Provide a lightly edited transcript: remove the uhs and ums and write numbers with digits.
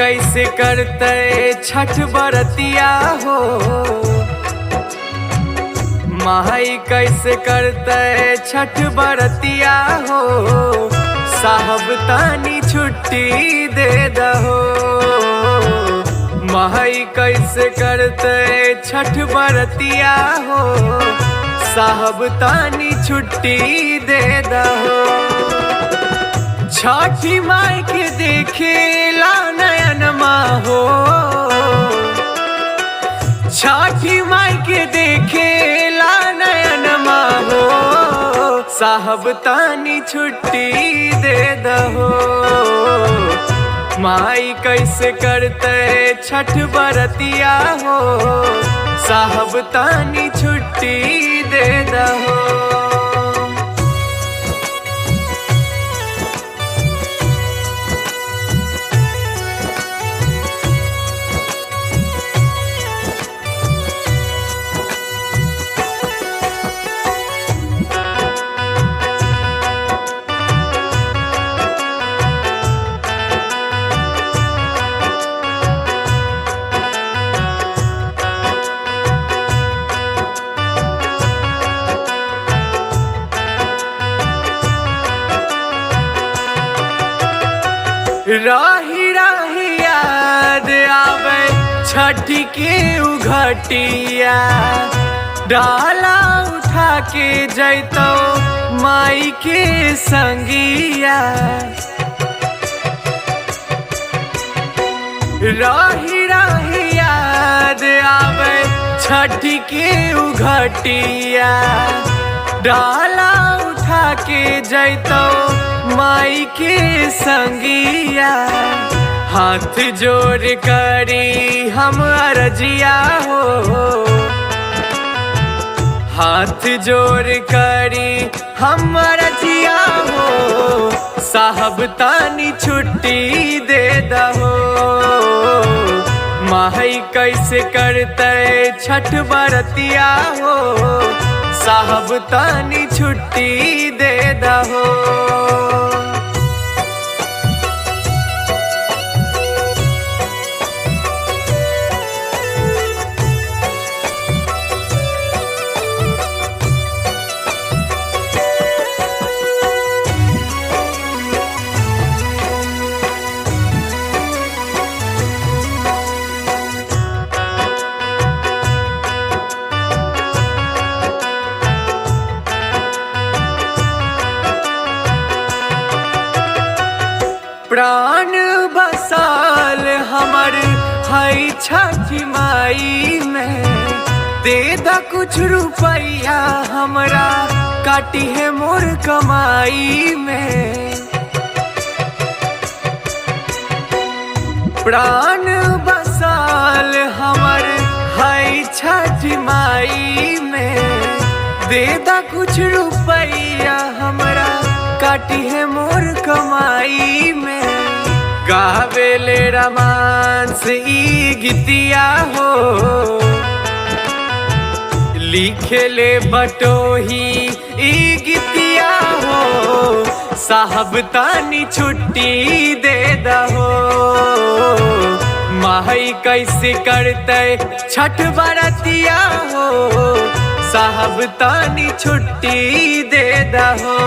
कैसे करते छठ बरतिया हो, माई कैसे करते छठ बरतिया हो, साहब तानी छुट्टी दे दहो। माई कैसे करते छठ बरतिया हो, साहब तानी छुट्टी दे दहो। छठी माई के देखे ला नयनमा हो, छठी माई के देखे ला नयनमा हो, साहब तानी छुट्टी दे दहो। माई कैसे करते छठ बरतिया हो, साहब तानी छुट्टी दे दहो। राही राही याद आवे छठ के उघटिया, डाला उठा के जैतो माई के संगिया। राही राही याद आवे छठ के उघटिया, डाला उठा के जैतो माई के संगिया। हाथ जोड़ करी हम अरजिया हो, हाथ जोड़ करी हम अरजिया हो, साहब तानी छुट्टी दे दहो। माई कैसे करते छठ बरतिया हो, साहब तानी छुट्टी दे दहो। प्राण बसाल हमर है छठी माई में, दे दा कुछ रुपैया हमरा काटी है मोर कमाई में। प्राण बसाल हमर है छठी माई में, दे दा कुछ रुपैया हमरा काटी है मोर कमाई में। गावेले रोमांस ई गीतिया हो, लिखेले बटोही ई गीतिया हो, साहब तानी छुट्टी दे दहो। माई कैसे करते छठ बरतिया हो, साहब तानी छुट्टी दे दहो।